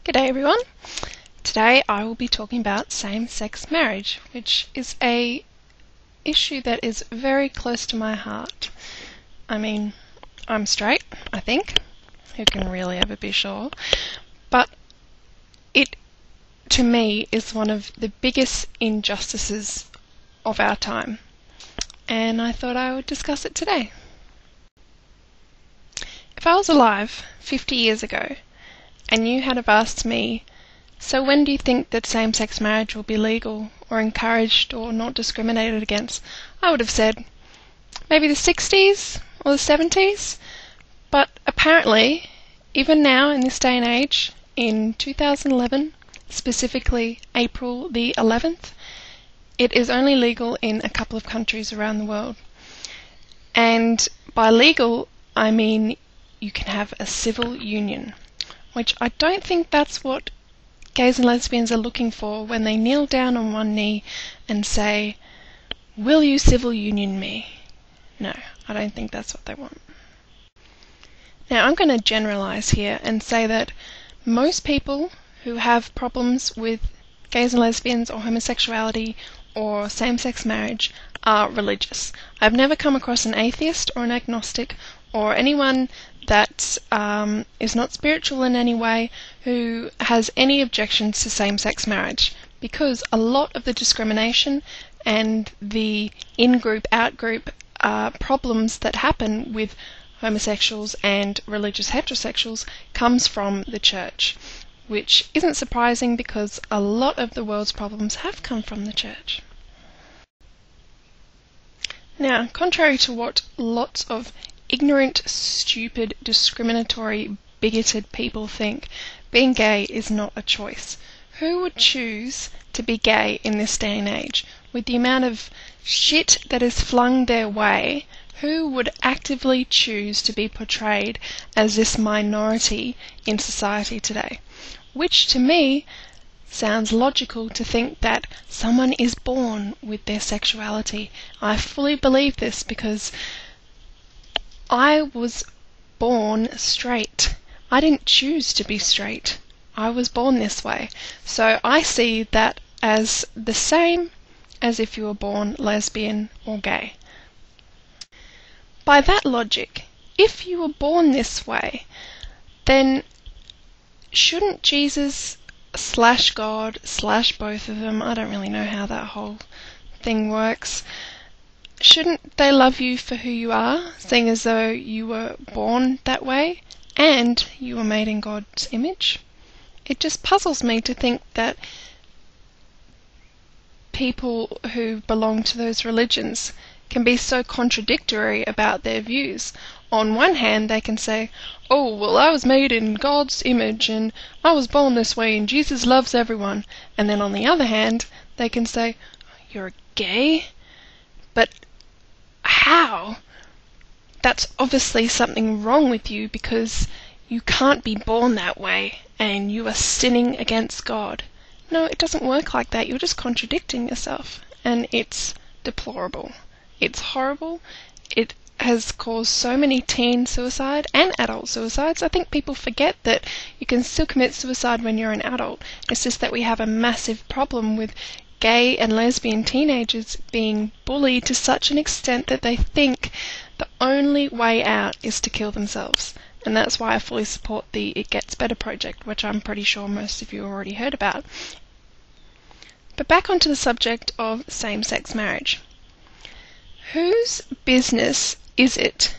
G'day everyone. Today I will be talking about same-sex marriage, which is a issue that is very close to my heart. I mean, I'm straight, I think. Who can really ever be sure? But it, to me, is one of the biggest injustices of our time. And I thought I would discuss it today. If I was alive 50 years ago, and you had have asked me, so when do you think that same-sex marriage will be legal or encouraged or not discriminated against, I would have said maybe the 60s or the 70s. But apparently, even now in this day and age, in 2011, specifically April the 11th, it is only legal in a couple of countries around the world. And by legal, I mean you can have a civil union, which I don't think that's what gays and lesbians are looking for when they kneel down on one knee and say, "Will you civil union me?" No, I don't think that's what they want. Now, I'm going to generalize here and say that most people who have problems with gays and lesbians or homosexuality or same-sex marriage are religious. I've never come across an atheist or an agnostic or anyone that is not spiritual in any way who has any objections to same-sex marriage, because a lot of the discrimination and the in-group, out-group problems that happen with homosexuals and religious heterosexuals comes from the church, which isn't surprising because a lot of the world's problems have come from the church. Now, contrary to what lots of ignorant, stupid, discriminatory, bigoted people think, being gay is not a choice. Who would choose to be gay in this day and age? With the amount of shit that is flung their way, who would actively choose to be portrayed as this minority in society today? Which, to me, sounds logical to think that someone is born with their sexuality. I fully believe this because I was born straight. I didn't choose to be straight. I was born this way. So I see that as the same as if you were born lesbian or gay. By that logic, if you were born this way, then shouldn't Jesus / God / both of them, I don't really know how that whole thing works, shouldn't they love you for who you are, seeing as though you were born that way and you were made in God's image? It just puzzles me to think that people who belong to those religions can be so contradictory about their views. On one hand, they can say, "Oh, well, I was made in God's image and I was born this way and Jesus loves everyone." And then on the other hand, they can say, "You're gay? But how? That's obviously something wrong with you because you can't be born that way and you are sinning against God." No, it doesn't work like that. You're just contradicting yourself, and it's deplorable. It's horrible. It has caused so many teen suicide and adult suicides. I think people forget that you can still commit suicide when you're an adult. It's just that we have a massive problem with gay and lesbian teenagers being bullied to such an extent that they think the only way out is to kill themselves. And that's why I fully support the It Gets Better project, which I'm pretty sure most of you already heard about. But back onto the subject of same-sex marriage. Whose business is it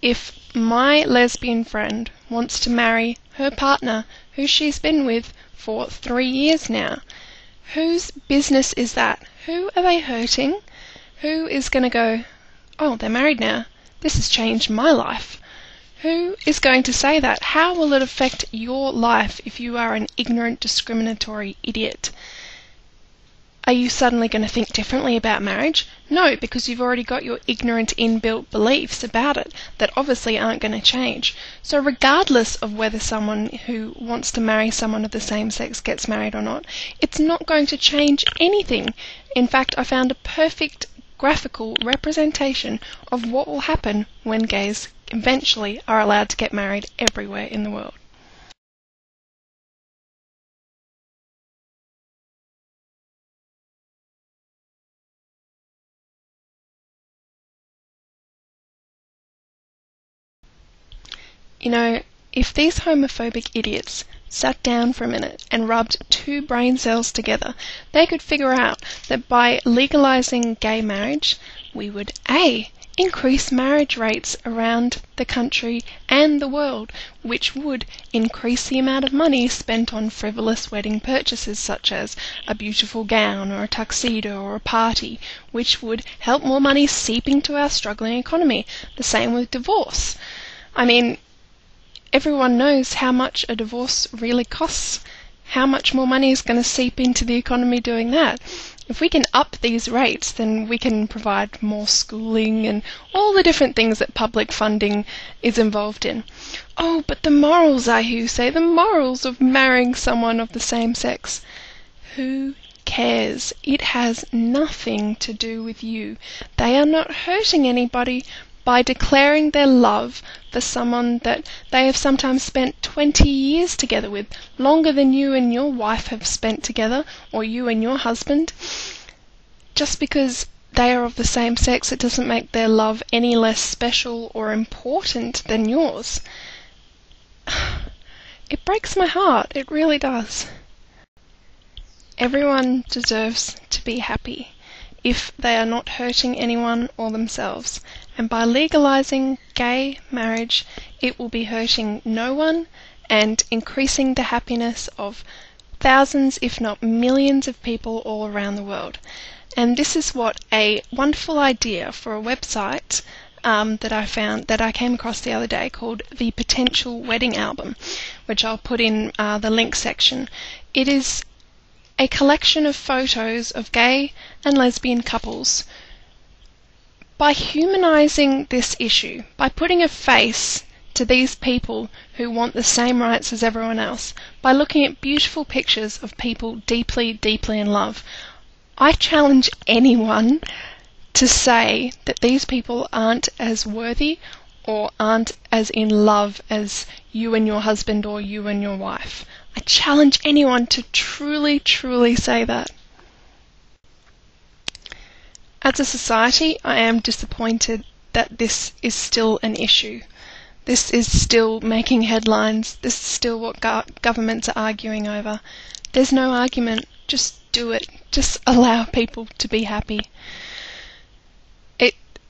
if my lesbian friend wants to marry her partner who she's been with for 3 years now? Whose business is that? Who are they hurting? Who is going to go, "Oh, they're married now. This has changed my life"? Who is going to say that? How will it affect your life if you are an ignorant, discriminatory idiot? Are you suddenly going to think differently about marriage? No, because you've already got your ignorant inbuilt beliefs about it that obviously aren't going to change. So regardless of whether someone who wants to marry someone of the same sex gets married or not, it's not going to change anything. In fact, I found a perfect graphical representation of what will happen when gays eventually are allowed to get married everywhere in the world. You know, if these homophobic idiots sat down for a minute and rubbed two brain cells together, they could figure out that by legalising gay marriage, we would A, increase marriage rates around the country and the world, which would increase the amount of money spent on frivolous wedding purchases such as a beautiful gown or a tuxedo or a party, which would help more money seep into our struggling economy. The same with divorce. I mean, everyone knows how much a divorce really costs. How much more money is going to seep into the economy doing that? If we can up these rates, then we can provide more schooling and all the different things that public funding is involved in. Oh, but the morals, I hear you say, the morals of marrying someone of the same sex. Who cares? It has nothing to do with you. They are not hurting anybody by declaring their love for someone that they have sometimes spent 20 years together with, longer than you and your wife have spent together, or you and your husband. Just because they are of the same sex, it doesn't make their love any less special or important than yours. It breaks my heart, it really does. Everyone deserves to be happy if they are not hurting anyone or themselves. And by legalising gay marriage, it will be hurting no one and increasing the happiness of thousands, if not millions of people all around the world. And this is what a wonderful idea for a website that I came across the other day called the Potential Wedding Album, which I'll put in the link section. It is a collection of photos of gay and lesbian couples. By humanising this issue, by putting a face to these people who want the same rights as everyone else, by looking at beautiful pictures of people deeply, deeply in love, I challenge anyone to say that these people aren't as worthy or aren't as in love as you and your husband or you and your wife. I challenge anyone to truly, truly say that. As a society, I am disappointed that this is still an issue. This is still making headlines. This is still what governments are arguing over. There's no argument. Just do it. Just allow people to be happy.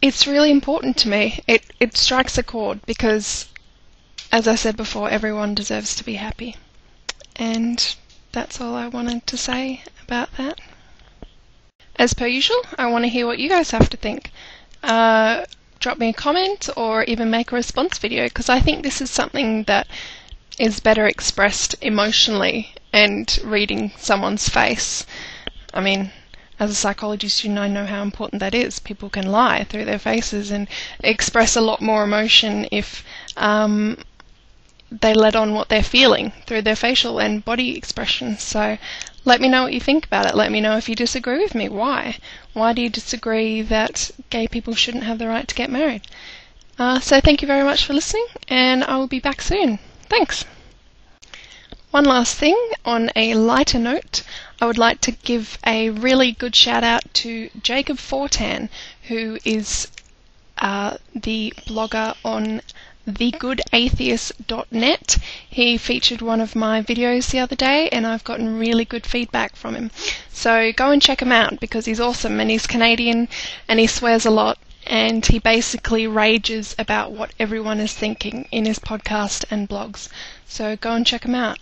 It's really important to me. It strikes a chord because, as I said before, everyone deserves to be happy. And that's all I wanted to say about that. As per usual, I want to hear what you guys have to think. Drop me a comment or even make a response video, because I think this is something that is better expressed emotionally and reading someone's face. I mean, as a psychology student, I know how important that is. People can lie through their faces and express a lot more emotion if they let on what they're feeling through their facial and body expressions. So let me know what you think about it. Let me know if you disagree with me. Why? Why do you disagree that gay people shouldn't have the right to get married? So thank you very much for listening, and I will be back soon. Thanks. One last thing, on a lighter note, I would like to give a really good shout out to Jacob Fortin, who is the blogger on thegoodatheist.net. He featured one of my videos the other day, and I've gotten really good feedback from him. So go and check him out, because he's awesome, and he's Canadian, and he swears a lot, and he basically rages about what everyone is thinking in his podcast and blogs. So go and check him out.